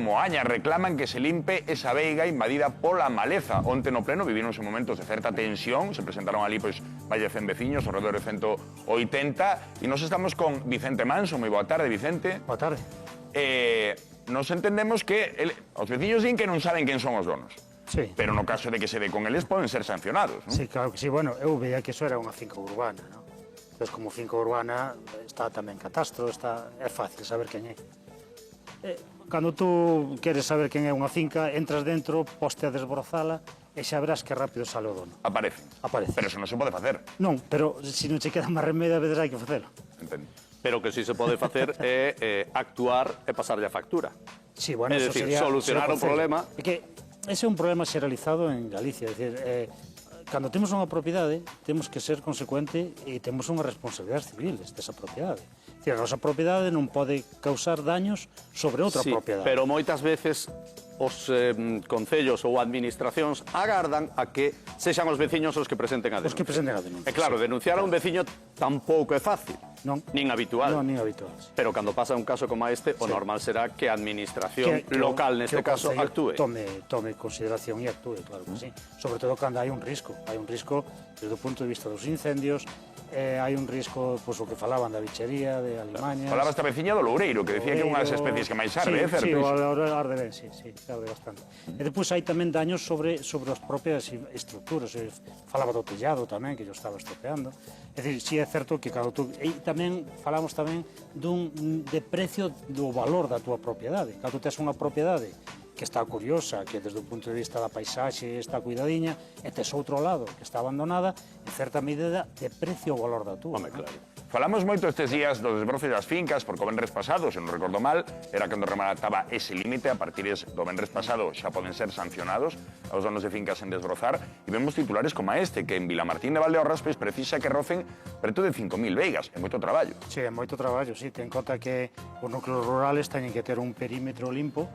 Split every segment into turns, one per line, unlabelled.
Moaña reclaman que se limpe esa veiga invadida pola maleza. Onte no pleno vivironse momentos de certa tensión, se presentaron ali pois valle 100 veciños, alrededor de 180, e nos estamos con Vicente Manso. Moi boa tarde, Vicente.
Boa tarde.
Nos entendemos que os veciños din que non saben quen son os donos.
Sí.
Pero no caso de que se dé con eles poden ser sancionados, non?
Sí, claro que sí. Bueno, eu veía que iso era unha finca urbana, non? Entón, como finca urbana, está tamén catastro, é fácil saber quen é. Cando tú queres saber quen é unha finca, entras dentro, poste a desbrozala e xa verás que rápido sale o dono.
Aparece. Pero eso non se pode facer.
Non, pero se non che queda máis remedio, a veces hai que facelo.
Entendo.
Pero que si se pode facer é actuar e pasarlle a factura.
Sí, bueno,
é
eso
dicir,
sería
solucionar o problema.
É que ese é un problema xeralizado en Galicia, é dicir, cando temos unha propiedade, temos que ser consecuente e temos unha responsabilidade civil desa propiedade. É dicir, a nosa propiedade non pode causar daños sobre outra propiedade.
Pero moitas veces os concellos ou administracións agardan a que sexan os veciños os que presenten a denuncia.
Os que presenten a denuncia.
E claro, denunciar a un veciño tampouco é fácil.
Non.
Nin habitual.
Non, nin habitual.
Pero cando pasa un caso como este, o normal será que a administración local, neste caso, actúe.
Tome consideración e actúe, claro que sí. Sobre todo cando hai un risco. Hai un risco desde o punto de vista dos incendios, hai un risco, pois, o que falaban da bichería, de alimañas...
Falaba esta veciña do Loureiro, que decía que é unha das especies que máis arde, é certo?
Sí, o arde ben, sí, arde bastante. E depois hai tamén daños sobre as propias estructuras. Falaba do tellado tamén, que yo estaba estropeando. É dicir, sí é certo que cando tú... E tamén falamos tamén de precio do valor da túa propiedade. Cando tes unha propiedade que está curiosa, que desde o punto de vista da paisaxe está cuidadiña, e tes outro lado que está abandonada, en certa medida de precio o valor da túa.
Home, claro.
Falamos moito estes días dos desbroces das fincas, porque o venres pasado, se non recordo mal, era cando remataba ese límite, a partir do venres pasado xa poden ser sancionados aos donos de fincas en desbrozar, e vemos titulares como este, que en Vilamartín de Valdeorras precisa que rocen preto de 5.000 veigas, é moito traballo.
Sí, é moito traballo, sí. Ten conta que os núcleos rurales teñen que ter un perímetro limpo.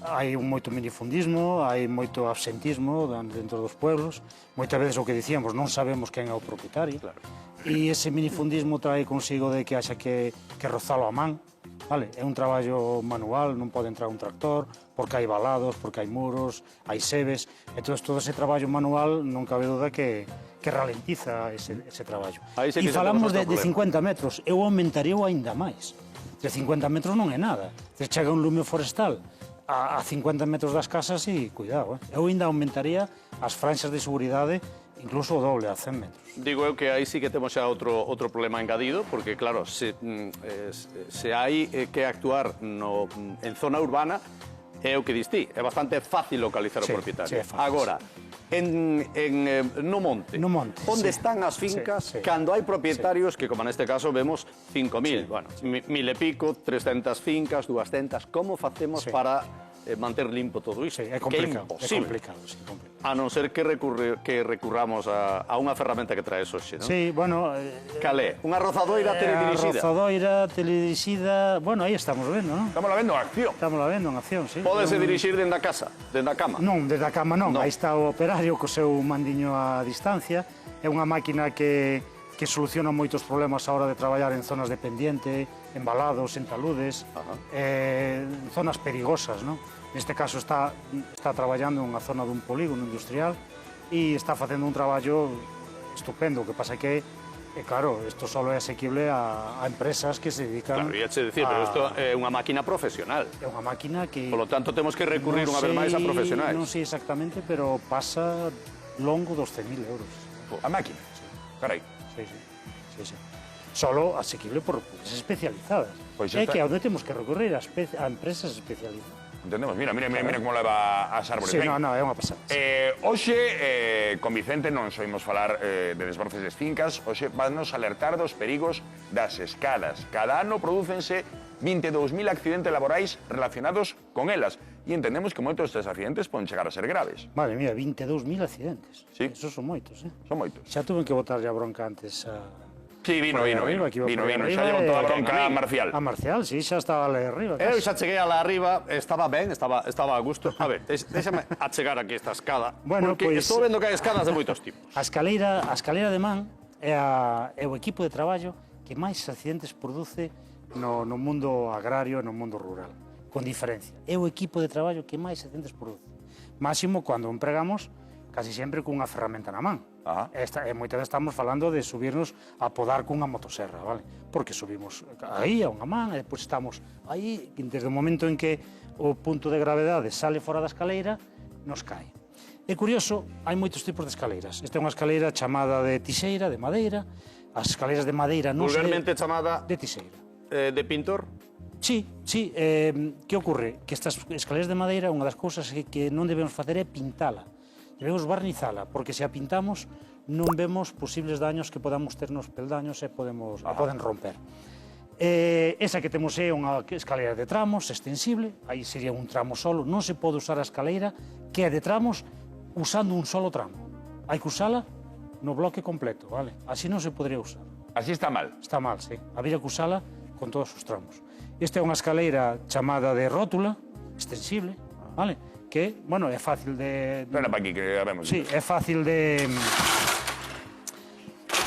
Hai moito minifundismo, hai moito absentismo dentro dos pueblos. Moitas veces o que dicíamos, non sabemos quen é o propietario.
Claro.
E ese minifundismo trae consigo de que haxa que rozalo a man. Vale? É un traballo manual, non pode entrar un tractor, porque hai valados, porque hai muros, hai sebes. Entón, todo ese traballo manual non cabe duda que ralentiza ese traballo. E falamos de 50 metros, eu aumentaría aínda máis. De 50 metros non é nada. Se chega un lume forestal a 50 metros das casas e cuidado, eu ainda aumentaría as franxas de seguridade incluso o doble, a 100 metros.
Digo eu que aí sí que temos xa outro problema engadido, porque claro, se hai que actuar en zona urbana, é o que distí, é bastante fácil localizar o propietario. Agora, no monte, onde están as fincas cando hai propietarios que, como neste caso, vemos 5.000, bueno, 1.000 e pico, 300 fincas, 200, como facemos para manter limpo todo iso?
É complicado, é complicado.
A non ser que recurramos a unha ferramenta que traes hoxe, non?
Sí, bueno...
Calé, unha rozadoira teledirixida.
A rozadoira teledirixida, bueno, aí estamos vendo, non?
Estamos la vendo en acción.
Estamos la vendo en acción, sí.
Pódese dirixir dende a casa, dende a cama?
Non, dende a cama non. Aí está o operario co seu mandiño a distancia. É unha máquina que soluciona moitos problemas a hora de traballar en zonas de pendiente, en valados, en taludes, en zonas perigosas, non? Neste caso está traballando en unha zona dun polígono industrial e está facendo un traballo estupendo. O que pasa é que, claro, isto só é asequible a empresas que se dedican...
Claro, ia che dicir, pero isto é unha máquina profesional.
É unha máquina que...
Por lo tanto, temos que recurrir unha vez máis a profesionais.
Non sei exactamente, pero pasa longo dos 100.000 euros.
A máquina? Carai.
Sí. Solo asequible por empresas especializadas. É que onde temos que recurrir a empresas especializadas.
Entendemos, mira como leva as árbores.
Sí, non, é unha pasada.
Hoxe, con Vicente, non soimos falar de desbroces de fincas, hoxe vannos alertar dos perigos das escadas. Cada ano prodúcense 22.000 accidentes laborais relacionados con elas. E entendemos que moitos destes accidentes poden chegar a ser graves.
Madre mía, 22.000 accidentes.
Sí.
Esos son moitos,
Son moitos.
Xa tuve que botar a bronca antes a...
Sí, vino, xa lle botou a bronca a Marcial.
A Marcial, sí, xa estaba lá arriba.
Eu xa cheguei a lá arriba, estaba ben, estaba a gusto. A ver, déxame achegar aquí esta escada, porque estou vendo que hai escadas de moitos tipos.
A escalera de man é o equipo de traballo que máis accidentes produce no mundo agrario e no mundo rural. con diferencia. É o equipo de traballo que máis eficientes produce. Máximo cando empregamos casi sempre cunha ferramenta na man. Moitas veces estamos falando de subirnos a podar cunha motoserra, vale? Porque subimos aí a unha man e depois estamos aí, desde o momento en que o punto de gravedade sale fora da escaleira, nos cae. É curioso, hai moitos tipos de escaleiras. Esta é unha escaleira chamada de tixeira, de madeira. As escaleiras de madeira non
Vulgarmente chamada
de tixeira.
De pintor.
Sí. Que ocorre? Que estas escaleiras de madeira, unha das cousas que non debemos facer é pintala. Debemos barnizala, porque se a pintamos non vemos posibles daños que podamos ter nos peldaños e poden romper. Esa que temos é unha escaleira de tramos, extensible, aí sería un tramo solo, non se pode usar a escaleira que é de tramos usando un solo tramo. Hai que usala no bloque completo, vale? Así non se podría usar.
Así está mal.
Está mal, sí. Habría que usala con todos os tramos. Esta é unha escaleira chamada de rótula, extensible, vale? Que, bueno, é fácil de...
Ven para aquí, que a vemos.
Sí, é fácil de...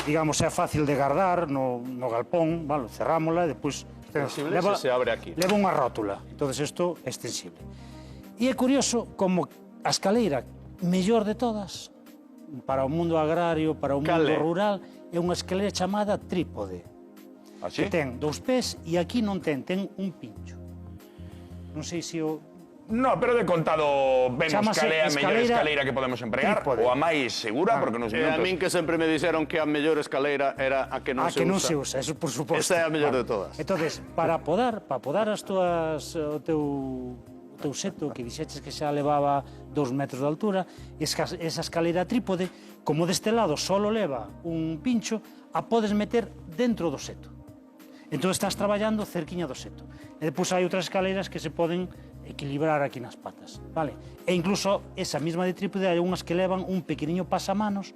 Digamos, é fácil de guardar no galpón, vale? Cerrámola e depois...
Extensible, se abre aquí.
Leva unha rótula, entonces isto é extensible. E é curioso como a escaleira mellor de todas, para o mundo agrario, para o mundo rural, é unha escaleira chamada trípode.
Así?
Que ten 2 pés e aquí non ten un pincho. Non sei se o...
No, pero de contado vemos
Chámase
cal é a mellor escaleira que podemos empregar,
trípode.
ou a máis segura, porque nos
A
minutos...
min que sempre me dixeron que a mellor escaleira era a que non se usa.
que non se usa, eso por suposto.
Esa é a mellor de todas.
Entonces, para podar as túas, o teu seto, que dixeches que xa levaba 2 metros de altura, esa escaleira trípode, como deste lado solo leva un pincho, a podes meter dentro do seto. Entón estás traballando cerquiña do seto. E depois hai outras escaleiras que se poden equilibrar aquí nas patas, vale? E incluso esa mesma de trípode hai unhas que levan un pequeniño pasamanos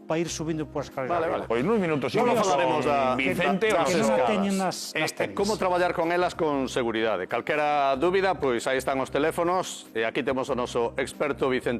para ir subindo por a escalera.
Vale.
Pois nuns minutos
Logo falaremos da
Vicente
que
os
non a
escadas.
teñen nas tenis.
Como traballar con elas con seguridade. Calquera dúbida, pois aí están os teléfonos e aquí temos o noso experto Vicente